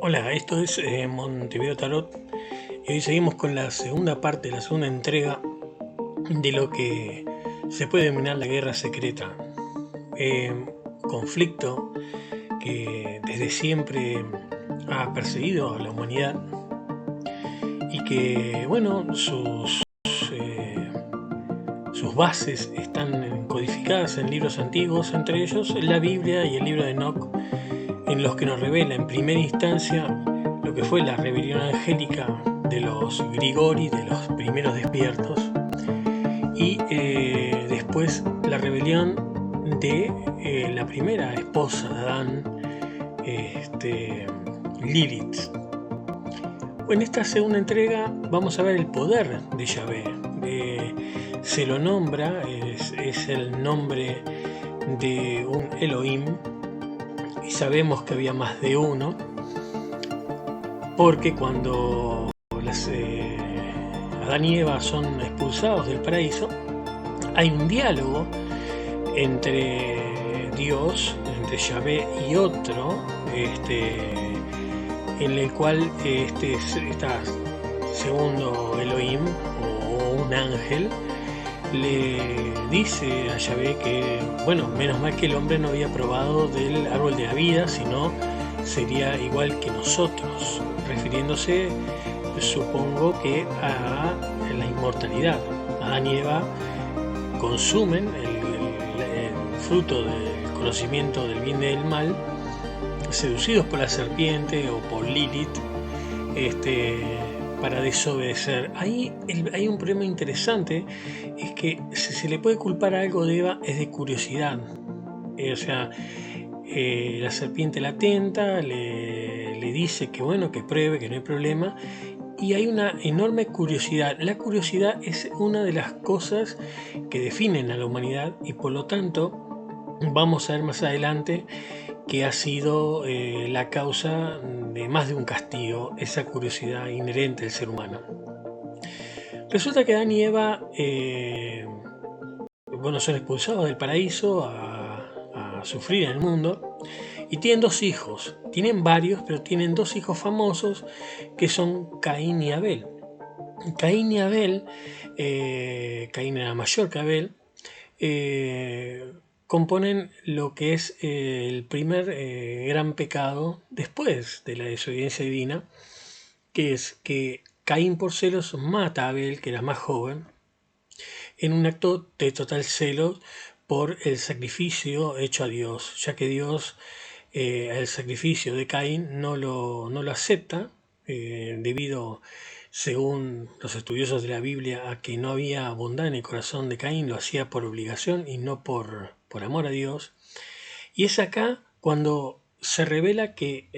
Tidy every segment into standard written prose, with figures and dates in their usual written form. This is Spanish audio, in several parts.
Hola, esto es Montevideo Tarot y hoy seguimos con la segunda parte, la segunda entrega de lo que se puede denominar la guerra secreta. Conflicto que desde siempre ha perseguido a la humanidad y que, bueno, sus bases están codificadas en libros antiguos, entre ellos la Biblia y el libro de Enoch, en los que nos revela en primera instancia lo que fue la rebelión angélica de los Grigori, de los primeros despiertos, y después la rebelión de la primera esposa de Adán, Lilith. En esta segunda entrega vamos a ver el poder de Yahvé. Se lo nombra, es el nombre de un Elohim, y sabemos que había más de uno, porque cuando Adán y Eva son expulsados del paraíso, hay un diálogo entre Dios, entre Yahvé y otro, en el cual este segundo Elohim o un ángel le dice a Yahvé que, bueno, menos mal que el hombre no había probado del árbol de la vida, sino sería igual que nosotros, refiriéndose, supongo, que a la inmortalidad. Adán y Eva consumen el fruto del conocimiento del bien y del mal, seducidos por la serpiente o por Lilith, para desobedecer. Ahí hay un problema interesante, es que si se le puede culpar algo de Eva es de curiosidad. La serpiente la tenta, le dice que bueno, que pruebe, que no hay problema, y hay una enorme curiosidad. La curiosidad es una de las cosas que definen a la humanidad, y por lo tanto vamos a ver más adelante que ha sido la causa de más de un castigo, esa curiosidad inherente al ser humano. Resulta que Adán y Eva son expulsados del paraíso a sufrir en el mundo, y tienen dos hijos. Tienen varios, pero tienen dos hijos famosos que son Caín y Abel. Caín y Abel, Caín era mayor que Abel, componen lo que es el primer gran pecado después de la desobediencia divina, que es que Caín por celos mata a Abel, que era más joven, en un acto de total celo por el sacrificio hecho a Dios, ya que Dios el sacrificio de Caín no lo acepta, debido, según los estudiosos de la Biblia, a que no había bondad en el corazón de Caín, lo hacía por obligación y no por amor a Dios. Y es acá cuando se revela que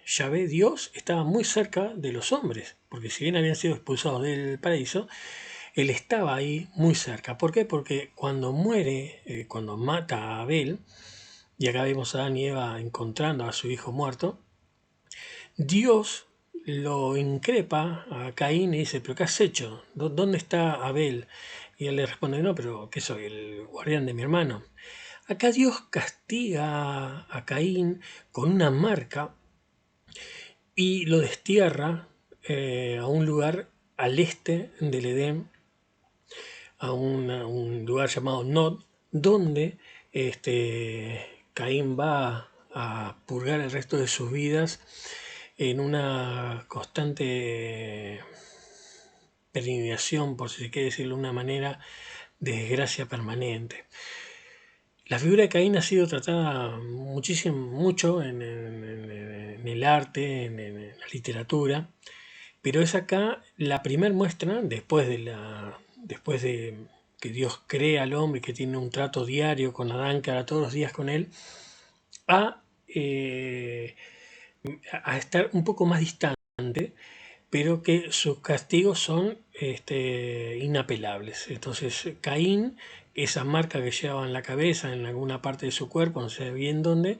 Yahvé, Dios, estaba muy cerca de los hombres, porque si bien habían sido expulsados del paraíso, él estaba ahí muy cerca. ¿Por qué? Porque cuando muere, cuando mata a Abel, y acá vemos a Adán y Eva encontrando a su hijo muerto, Dios lo increpa a Caín y dice: ¿pero qué has hecho? ¿Dónde está Abel? Y él le responde: no, pero ¿qué soy? El guardián de mi hermano. Acá Dios castiga a Caín con una marca y lo destierra a un lugar al este del Edén, a un lugar llamado Nod, donde Caín va a purgar el resto de sus vidas en una constante peregrinación, por si se quiere decirlo de una manera, de desgracia permanente. La figura de Caín ha sido tratada mucho en el arte, en la literatura, pero es acá la primera muestra, después de que Dios crea al hombre, que tiene un trato diario con Adán, que hará todos los días con él, a, eh, a estar un poco más distante, pero que sus castigos son inapelables. Entonces Caín, esa marca que llevaba en la cabeza, en alguna parte de su cuerpo, no sé bien dónde,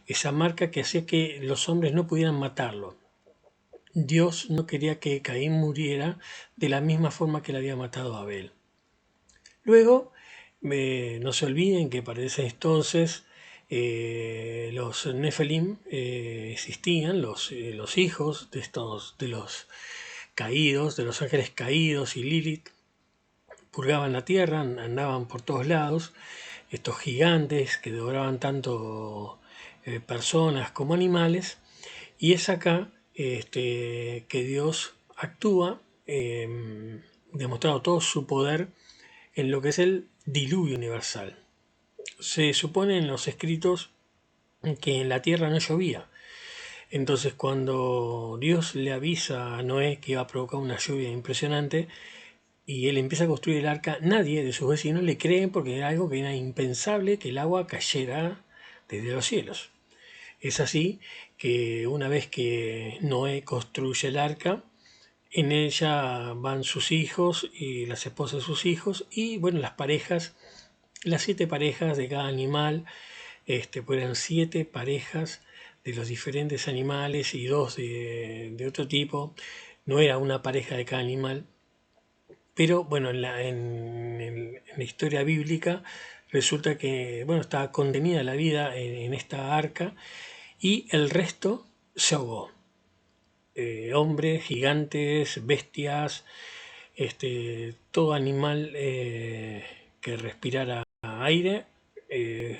esa marca que hacía que los hombres no pudieran matarlo. Dios no quería que Caín muriera de la misma forma que le había matado a Abel. Luego, no se olviden que para ese entonces los Nefelim existían, los hijos de los caídos, de los ángeles caídos y Lilith, purgaban la tierra, andaban por todos lados, estos gigantes que devoraban tanto personas como animales, y es acá que Dios actúa, demostrado todo su poder en lo que es el diluvio universal. Se supone en los escritos que en la tierra no llovía. Entonces cuando Dios le avisa a Noé que iba a provocar una lluvia impresionante y él empieza a construir el arca, nadie de sus vecinos le cree porque era algo que era impensable que el agua cayera desde los cielos. Es así que una vez que Noé construye el arca, en ella van sus hijos y las esposas de sus hijos y bueno, las parejas, las 7 parejas de cada animal, pues eran 7 parejas de los diferentes animales y 2 de otro tipo. No era una pareja de cada animal, pero bueno, en la historia bíblica resulta que bueno, estaba contenida la vida en esta arca y el resto se ahogó. Hombres, gigantes, bestias, todo animal que respirara aire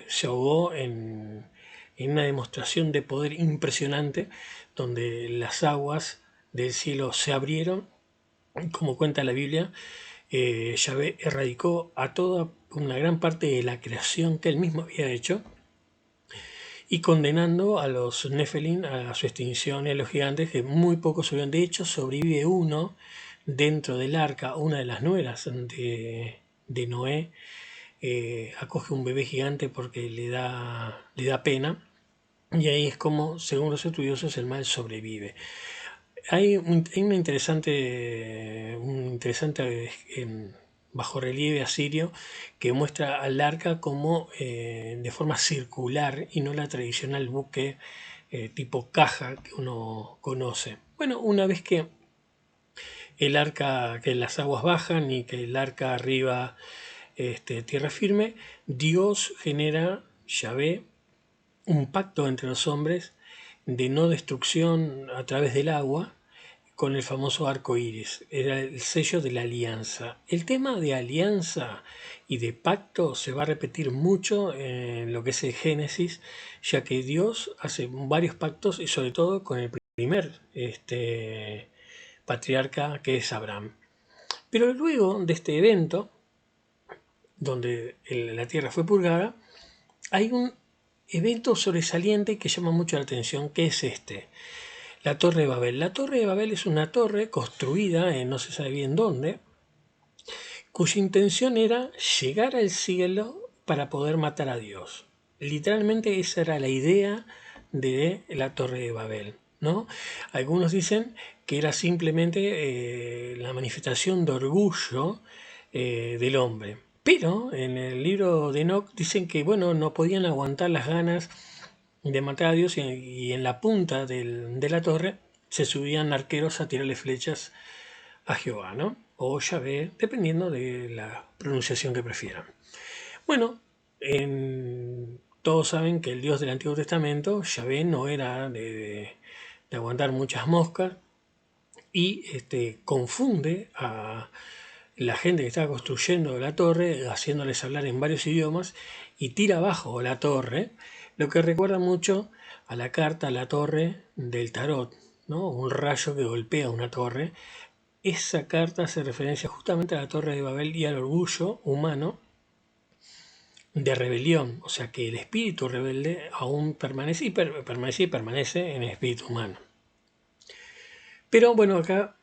se ahogó en una demostración de poder impresionante donde las aguas del cielo se abrieron, como cuenta la Biblia. Yahvé erradicó a toda una gran parte de la creación que él mismo había hecho y condenando a los Nefelim a su extinción y a los gigantes que muy pocos sobreviven. De hecho, sobrevive uno dentro del arca, una de las nueras de Noé, acoge un bebé gigante porque le da pena y ahí es como, según los estudiosos, el mal sobrevive. Hay un interesante bajorrelieve asirio que muestra al arca como de forma circular y no la tradicional buque tipo caja que uno conoce. Bueno, una vez que el arca, que las aguas bajan y que el arca arriba tierra firme, Dios genera, Yahvé, un pacto entre los hombres de no destrucción a través del agua con el famoso arco iris. Era el sello de la alianza. El tema de alianza y de pacto se va a repetir mucho en lo que es el Génesis, ya que Dios hace varios pactos y sobre todo con el primer patriarca que es Abraham. Pero luego de este evento, donde la tierra fue purgada, hay un evento sobresaliente que llama mucho la atención, que es la Torre de Babel. La Torre de Babel es una torre construida en no se sabe bien dónde, cuya intención era llegar al cielo para poder matar a Dios. Literalmente esa era la idea de la Torre de Babel, ¿no? Algunos dicen que era simplemente la manifestación de orgullo del hombre. Pero en el libro de Enoch dicen que bueno, no podían aguantar las ganas de matar a Dios y en la punta de la torre se subían arqueros a tirarle flechas a Jehová, ¿no? O Yahvé, dependiendo de la pronunciación que prefieran. Bueno, todos saben que el Dios del Antiguo Testamento, Yahvé, no era de aguantar muchas moscas y confunde a la gente que estaba construyendo la torre, haciéndoles hablar en varios idiomas, y tira abajo la torre, lo que recuerda mucho a la carta a la torre del tarot, ¿no? Un rayo que golpea una torre. Esa carta hace referencia justamente a la Torre de Babel y al orgullo humano de rebelión, o sea que el espíritu rebelde aún permanece y permanece en el espíritu humano. Pero bueno, acá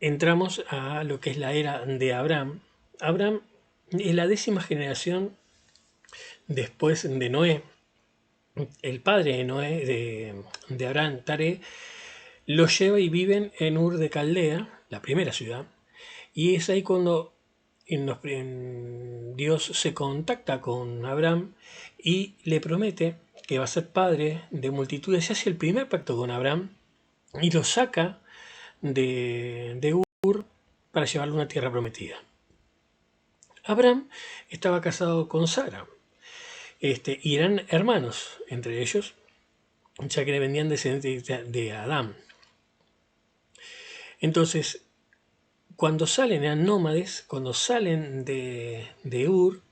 entramos a lo que es la era de Abraham. Abraham es la 10ª generación después de Noé. El padre de Noé, de Abraham, Taré, lo lleva y viven en Ur de Caldea, la primera ciudad, y es ahí cuando Dios se contacta con Abraham y le promete que va a ser padre de multitudes. Se hace el primer pacto con Abraham y lo saca de Ur para llevarlo a una tierra prometida. Abraham estaba casado con Sara y eran hermanos entre ellos, ya que venían descendientes de Adán. Entonces, cuando salen, eran nómades, cuando salen de Ur,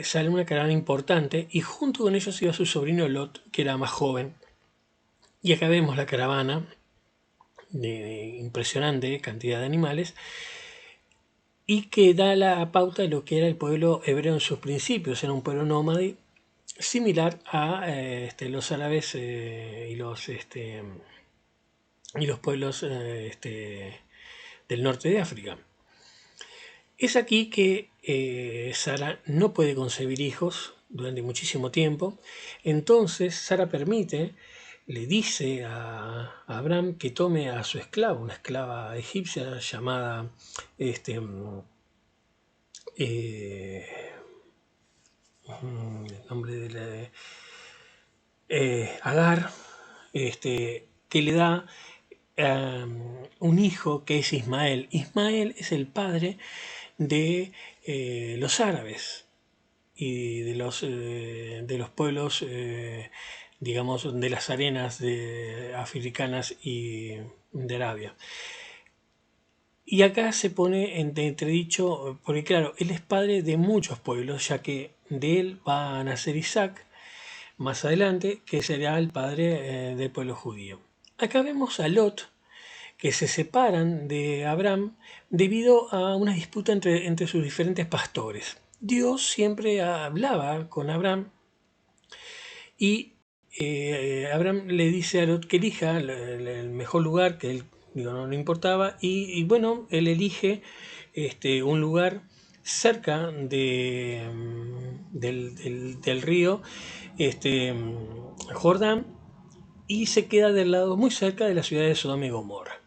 sale una caravana importante y junto con ellos iba su sobrino Lot, que era más joven. Y acá vemos la caravana de impresionante cantidad de animales y que da la pauta de lo que era el pueblo hebreo en sus principios. Era un pueblo nómade similar a los árabes y los pueblos del norte de África. Es aquí que Sara no puede concebir hijos durante muchísimo tiempo. Entonces Sara le dice a Abraham que tome a su esclava, una esclava egipcia llamada el nombre de Agar, que le da un hijo que es Ismael. Ismael es el padre de los árabes y de los pueblos, digamos, de las arenas africanas y de Arabia. Y acá se pone en entredicho, porque claro, él es padre de muchos pueblos, ya que de él va a nacer Isaac más adelante, que será el padre del pueblo judío. Acá vemos a Lot, que se separan de Abraham debido a una disputa entre sus diferentes pastores. Dios siempre hablaba con Abraham y Abraham le dice a Lot que elija el mejor lugar, que él no le importaba, y bueno, él elige un lugar cerca del río Jordán, y se queda del lado muy cerca de la ciudad de Sodoma y Gomorra.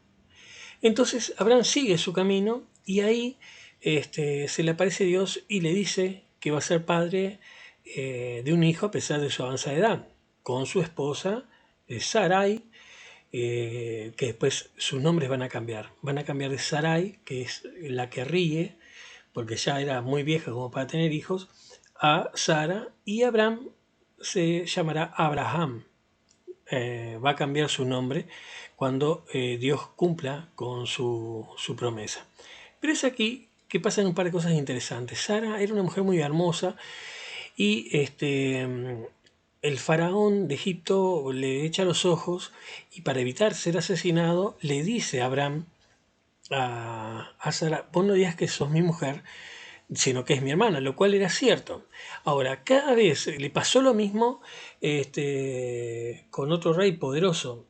Entonces Abraham sigue su camino y ahí se le aparece Dios y le dice que va a ser padre de un hijo a pesar de su avanzada edad, con su esposa Sarai, que después sus nombres van a cambiar de Sarai, que es la que ríe, porque ya era muy vieja como para tener hijos, a Sara, y Abraham se llamará Abraham. Va a cambiar su nombre cuando Dios cumpla con su promesa. Pero es aquí que pasan un par de cosas interesantes. Sara era una mujer muy hermosa y el faraón de Egipto le echa los ojos y para evitar ser asesinado le dice a Abraham, a Sara: vos no digas que sos mi mujer, sino que es mi hermana, lo cual era cierto. Ahora, cada vez le pasó lo mismo con otro rey poderoso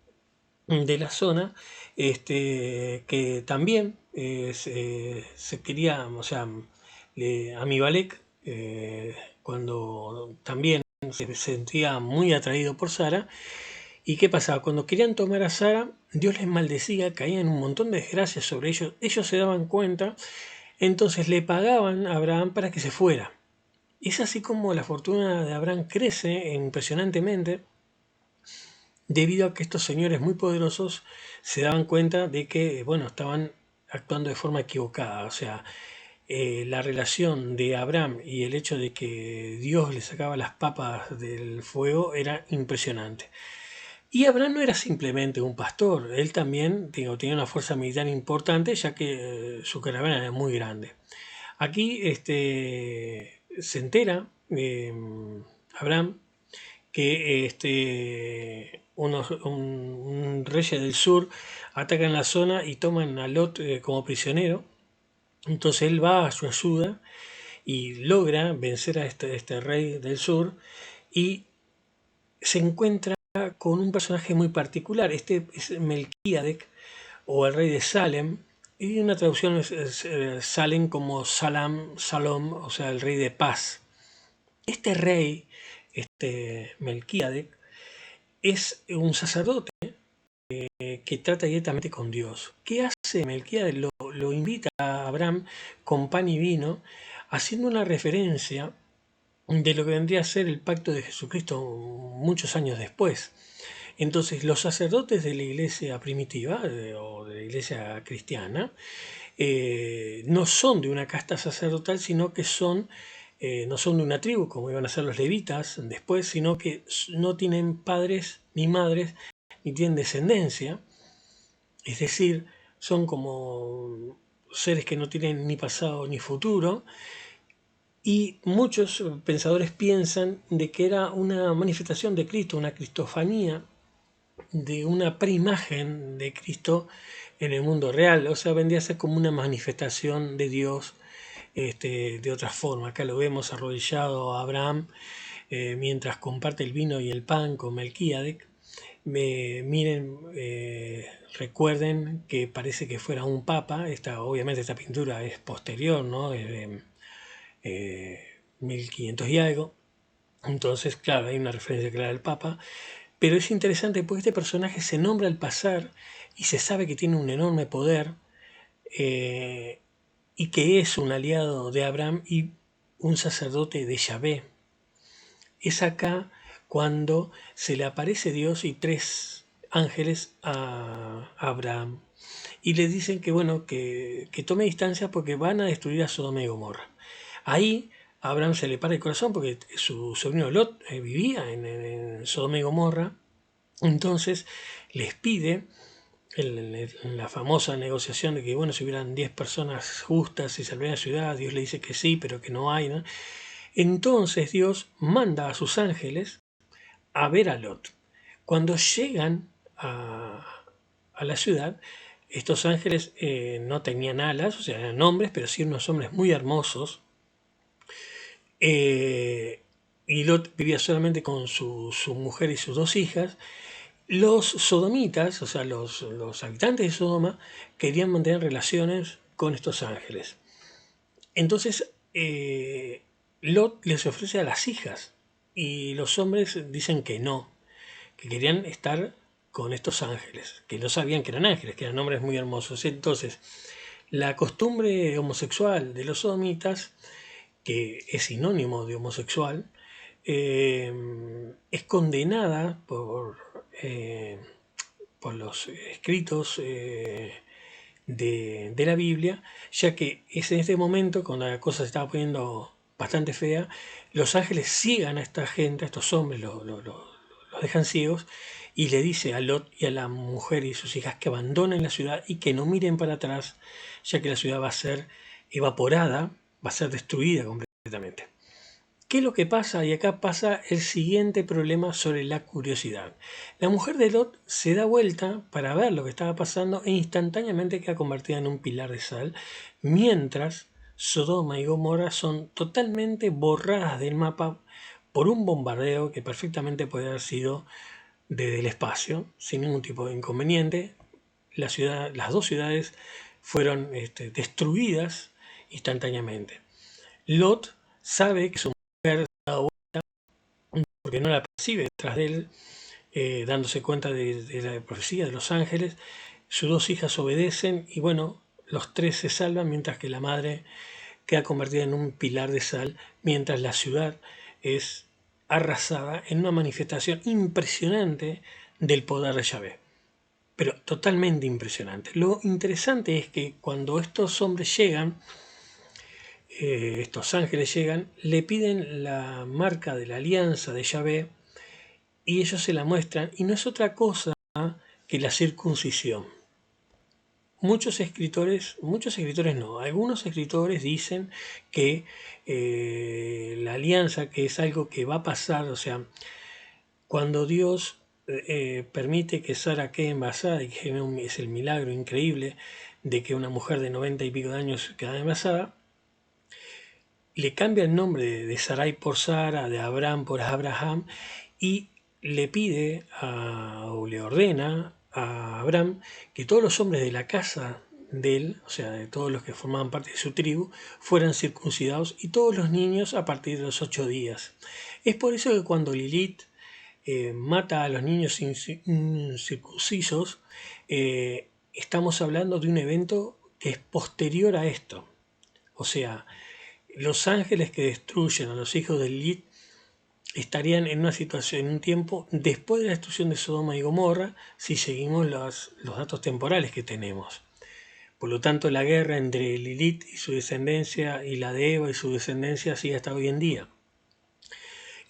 de la zona, que también se quería, o sea, Amibalec, cuando también se sentía muy atraído por Sara. ¿Y qué pasaba? Cuando querían tomar a Sara, Dios les maldecía, caían un montón de desgracias sobre ellos, ellos se daban cuenta, entonces le pagaban a Abraham para que se fuera. Es así como la fortuna de Abraham crece impresionantemente, debido a que estos señores muy poderosos se daban cuenta de que, bueno, estaban actuando de forma equivocada. O sea, la relación de Abraham y el hecho de que Dios le sacaba las papas del fuego era impresionante. Y Abraham no era simplemente un pastor, él también tenía una fuerza militar importante, ya que su caravana era muy grande. Aquí se entera Abraham que un reyes del sur atacan la zona y toman a Lot como prisionero. Entonces él va a su ayuda y logra vencer a este rey del sur y se encuentra con un personaje muy particular. Este es Melquíadec, o el rey de Salem, y una traducción es Salem como Salom, o sea, el rey de paz. Este rey, Melquíadec, es un sacerdote que trata directamente con Dios. ¿Qué hace Melquíadec? Lo invita a Abraham con pan y vino, haciendo una referencia de lo que vendría a ser el pacto de Jesucristo muchos años después. Entonces, los sacerdotes de la iglesia primitiva o de la iglesia cristiana no son de una casta sacerdotal, sino que son no son de una tribu como iban a ser los levitas después, sino que no tienen padres ni madres, ni tienen descendencia, es decir, son como seres que no tienen ni pasado ni futuro, y muchos pensadores piensan de que era una manifestación de Cristo, una cristofanía, de una preimagen de Cristo en el mundo real, o sea, vendría a ser como una manifestación de Dios de otra forma. Acá lo vemos arrodillado a Abraham mientras comparte el vino y el pan con Melquisedec. Miren, recuerden que parece que fuera un papa. Obviamente esta pintura es posterior, ¿no? Es de 1500 y algo. Entonces, claro, hay una referencia clara al papa. Pero es interesante porque este personaje se nombra al pasar y se sabe que tiene un enorme poder eh, y que es un aliado de Abraham y un sacerdote de Yahvé. Es acá cuando se le aparece Dios y tres ángeles a Abraham y le dicen que bueno, que tome distancia porque van a destruir a Sodoma y Gomorra. Ahí a Abraham se le para el corazón porque su sobrino Lot vivía en Sodoma y Gomorra. Entonces les pide en la famosa negociación de que bueno, si hubieran 10 personas justas y salvarían la ciudad, Dios le dice que sí, pero que no hay, ¿no? Entonces Dios manda a sus ángeles a ver a Lot. Cuando llegan a la ciudad, estos ángeles no tenían alas, o sea, eran hombres, pero sí unos hombres muy hermosos. Y Lot vivía solamente con su mujer y sus dos hijas. Los sodomitas, o sea, los habitantes de Sodoma, querían mantener relaciones con estos ángeles. Entonces, Lot les ofrece a las hijas y los hombres dicen que no, que querían estar con estos ángeles, que no sabían que eran ángeles, que eran hombres muy hermosos. Entonces, la costumbre homosexual de los sodomitas, que es sinónimo de homosexual, es condenada por los escritos de la Biblia, ya que es en este momento, cuando la cosa se estaba poniendo bastante fea, los ángeles ciegan a esta gente, a estos hombres, los dejan ciegos, y le dice a Lot y a la mujer y sus hijas que abandonen la ciudad y que no miren para atrás, ya que la ciudad va a ser evaporada, va a ser destruida completamente. ¿Qué es lo que pasa? Y acá pasa el siguiente problema sobre la curiosidad. La mujer de Lot se da vuelta para ver lo que estaba pasando e instantáneamente queda convertida en un pilar de sal, mientras Sodoma y Gomorra son totalmente borradas del mapa por un bombardeo que perfectamente puede haber sido desde el espacio, sin ningún tipo de inconveniente. Las dos ciudades fueron destruidas instantáneamente. Lot sabe que su mujer porque no la percibe detrás de él, dándose cuenta de la profecía de los ángeles. Sus dos hijas obedecen y bueno, los tres se salvan mientras que la madre queda convertida en un pilar de sal, mientras la ciudad es arrasada en una manifestación impresionante del poder de Yahvé. Pero totalmente impresionante. Lo interesante es que cuando estos hombres llegan, estos ángeles llegan, le piden la marca de la alianza de Yahvé y ellos se la muestran y no es otra cosa que la circuncisión. Muchos escritores no, algunos escritores dicen que la alianza, que es algo que va a pasar, o sea, cuando Dios permite que Sara quede embarazada, y que es el milagro increíble de que una mujer de 90 y pico de años quede embarazada, le cambia el nombre de Sarai por Sara, de Abraham por Abraham, y le pide o le ordena a Abraham que todos los hombres de la casa de él, o sea, de todos los que formaban parte de su tribu, fueran circuncidados y todos los niños a partir de los 8 días. Es por eso que cuando Lilith mata a los niños incircuncisos, estamos hablando de un evento que es posterior a esto. O sea, los ángeles que destruyen a los hijos de Lilith estarían en una situación, en un tiempo después de la destrucción de Sodoma y Gomorra, si seguimos los datos temporales que tenemos. Por lo tanto, la guerra entre Lilith y su descendencia y la de Eva y su descendencia sigue hasta hoy en día.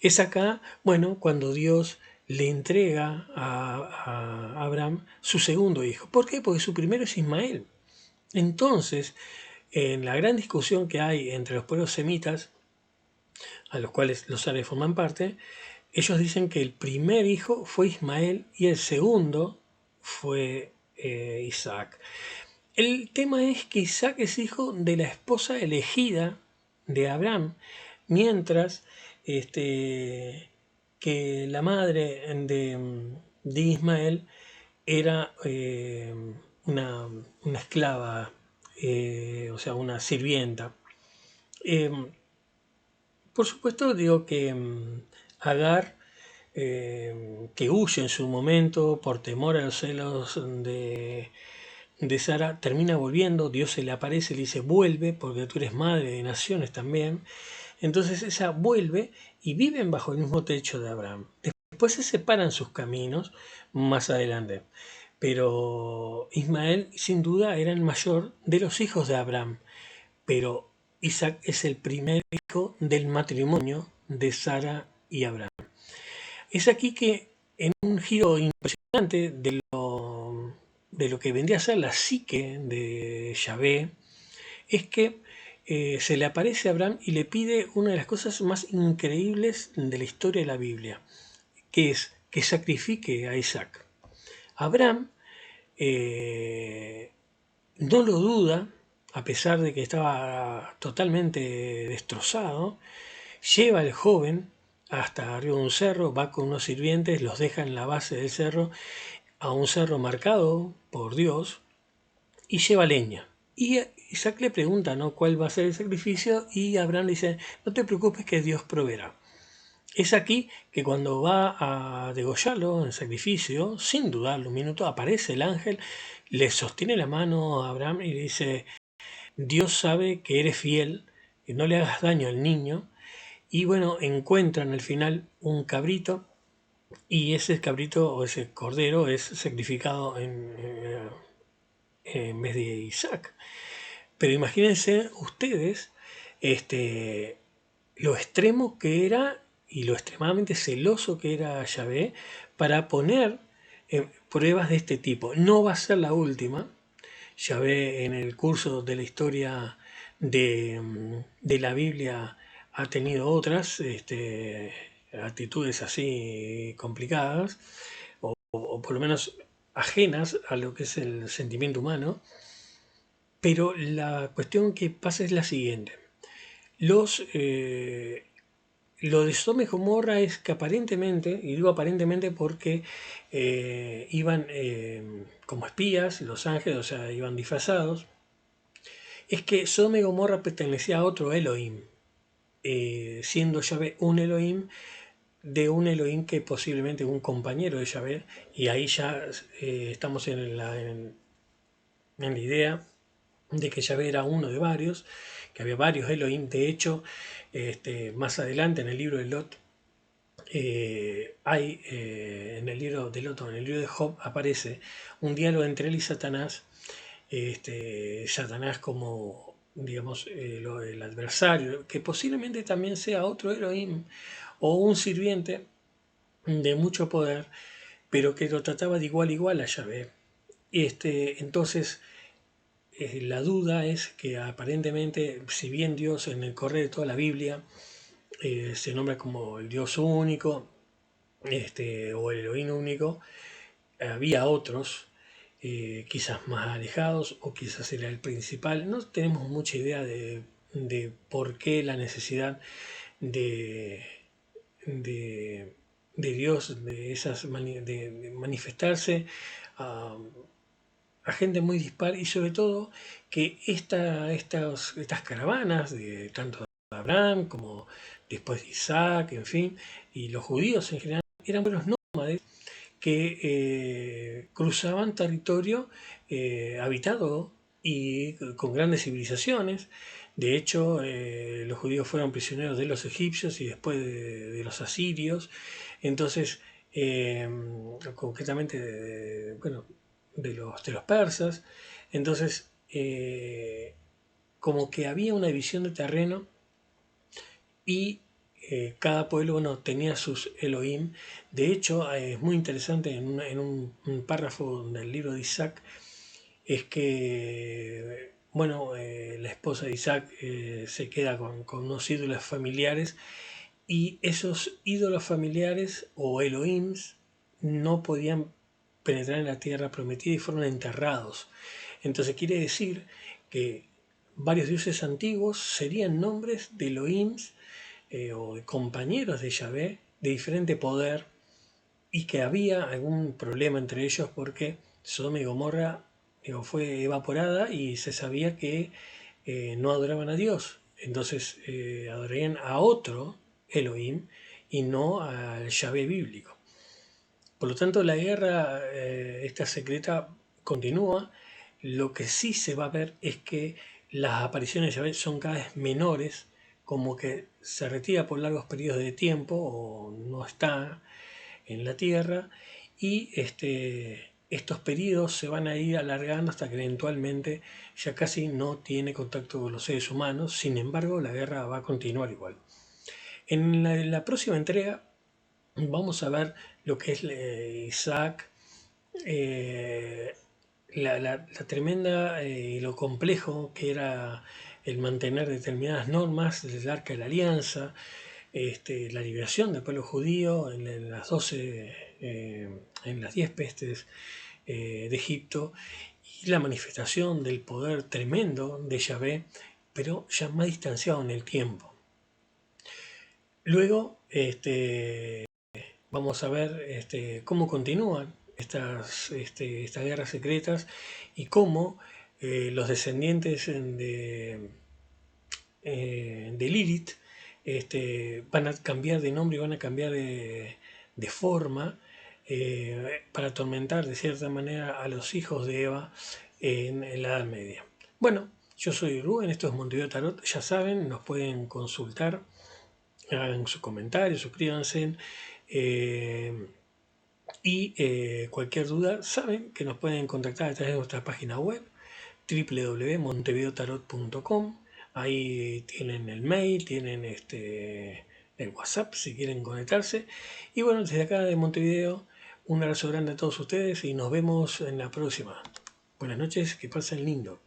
Es acá, bueno, cuando Dios le entrega a Abraham su segundo hijo. ¿Por qué? Porque su primero es Ismael. Entonces, en la gran discusión que hay entre los pueblos semitas, a los cuales los árabes forman parte, ellos dicen que el primer hijo fue Ismael y el segundo fue Isaac. El tema es que Isaac es hijo de la esposa elegida de Abraham, mientras que la madre de Ismael era una esclava, o sea, una sirvienta. Eh, por supuesto, digo que Agar, que huye en su momento por temor a los celos de Sara, termina volviendo. Dios se le aparece y le dice: vuelve porque tú eres madre de naciones también. Entonces ella vuelve y viven bajo el mismo techo de Abraham. Después se separan sus caminos más adelante. Pero Ismael sin duda era el mayor de los hijos de Abraham. Pero Isaac es el primer hijo del matrimonio de Sara y Abraham. Es aquí que, en un giro impresionante de lo que vendría a ser la psique de Yahvé, es que se le aparece a Abraham y le pide una de las cosas más increíbles de la historia de la Biblia, que es que sacrifique a Isaac. Abraham no lo duda, a pesar de que estaba totalmente destrozado, lleva al joven hasta arriba de un cerro, va con unos sirvientes, los deja en la base del cerro, a un cerro marcado por Dios, y lleva leña. Y Isaac le pregunta, ¿no?, cuál va a ser el sacrificio, y Abraham le dice: no te preocupes, que Dios proveerá. Es aquí que cuando va a degollarlo en sacrificio, sin dudarlo un minuto, aparece el ángel, le sostiene la mano a Abraham y le dice: Dios sabe que eres fiel, que no le hagas daño al niño. Y bueno, encuentran al final un cabrito, y ese cabrito o ese cordero es sacrificado en vez de Isaac. Pero imagínense ustedes lo extremo que era y lo extremadamente celoso que era Yahvé para poner pruebas de este tipo. No va a ser la última. Yahvé, en el curso de la historia de la Biblia, ha tenido otras actitudes así complicadas, o por lo menos ajenas a lo que es el sentimiento humano. Pero la cuestión que pasa es la siguiente. Lo de Sodoma y Gomorra es que aparentemente, y digo aparentemente porque iban como espías, los ángeles, o sea, iban disfrazados, es que Sodoma y Gomorra pertenecía a otro Elohim, siendo Yahvé un Elohim, de un Elohim que posiblemente un compañero de Yahvé, y ahí ya estamos en la idea de que Yahvé era uno de varios, que había varios Elohim. De hecho, más adelante en el libro de Lot, hay en el libro de Lot, en el libro de Job, aparece un diálogo entre él y Satanás. Satanás como, digamos, el adversario, que posiblemente también sea otro Elohim o un sirviente de mucho poder, pero que lo trataba de igual a igual a Yahvé. Entonces, la duda es que aparentemente, si bien Dios en el correr de toda la Biblia se nombra como el Dios único, o el Elohim único, había otros, quizás más alejados, o quizás era el principal. No tenemos mucha idea de por qué la necesidad de, de, de Dios, de manifestarse a gente muy dispar, y sobre todo que estas caravanas, de tanto de Abraham como después de Isaac, en fin, y los judíos en general, eran buenos nómades que cruzaban territorio habitado y con grandes civilizaciones. De hecho, los judíos fueron prisioneros de los egipcios y después de los asirios. Entonces, concretamente, bueno, de los persas. Entonces, como que había una división de terreno y cada pueblo, bueno, tenía sus Elohim. De hecho, es muy interesante un párrafo del libro de Isaac, es que, bueno, la esposa de Isaac se queda con unos ídolos familiares y esos ídolos familiares o Elohims no podían penetrar en la tierra prometida y fueron enterrados. Entonces quiere decir que varios dioses antiguos serían nombres de Elohims o de compañeros de Yahvé de diferente poder y que había algún problema entre ellos porque Sodoma y Gomorra fue evaporada y se sabía que no adoraban a Dios. Entonces adorarían a otro Elohim y no al Yahvé bíblico. Por lo tanto, la guerra esta secreta continúa. Lo que sí se va a ver es que las apariciones de Yahvé son cada vez menores, como que se retira por largos periodos de tiempo o no está en la Tierra y estos periodos se van a ir alargando hasta que eventualmente ya casi no tiene contacto con los seres humanos. Sin embargo, la guerra va a continuar igual. En la próxima entrega vamos a ver lo que es Isaac, la tremenda y lo complejo que era el mantener determinadas normas del Arca de la Alianza, la liberación del pueblo judío en las 12, en las 10 pestes de Egipto y la manifestación del poder tremendo de Yahvé, pero ya más distanciado en el tiempo. Luego vamos a ver cómo continúan estas guerras secretas y cómo los descendientes de Lilith van a cambiar de nombre y van a cambiar de forma para atormentar de cierta manera a los hijos de Eva en la Edad Media. Bueno, yo soy Rubén, esto es Montevideo Tarot, ya saben, nos pueden consultar, hagan sus comentarios, suscríbanse y cualquier duda saben que nos pueden contactar a través de nuestra página web www.montevideotarot.com. Ahí tienen el mail, tienen el WhatsApp si quieren conectarse. Y bueno, desde acá de Montevideo, un abrazo grande a todos ustedes y nos vemos en la próxima. Buenas noches, que pasen lindo.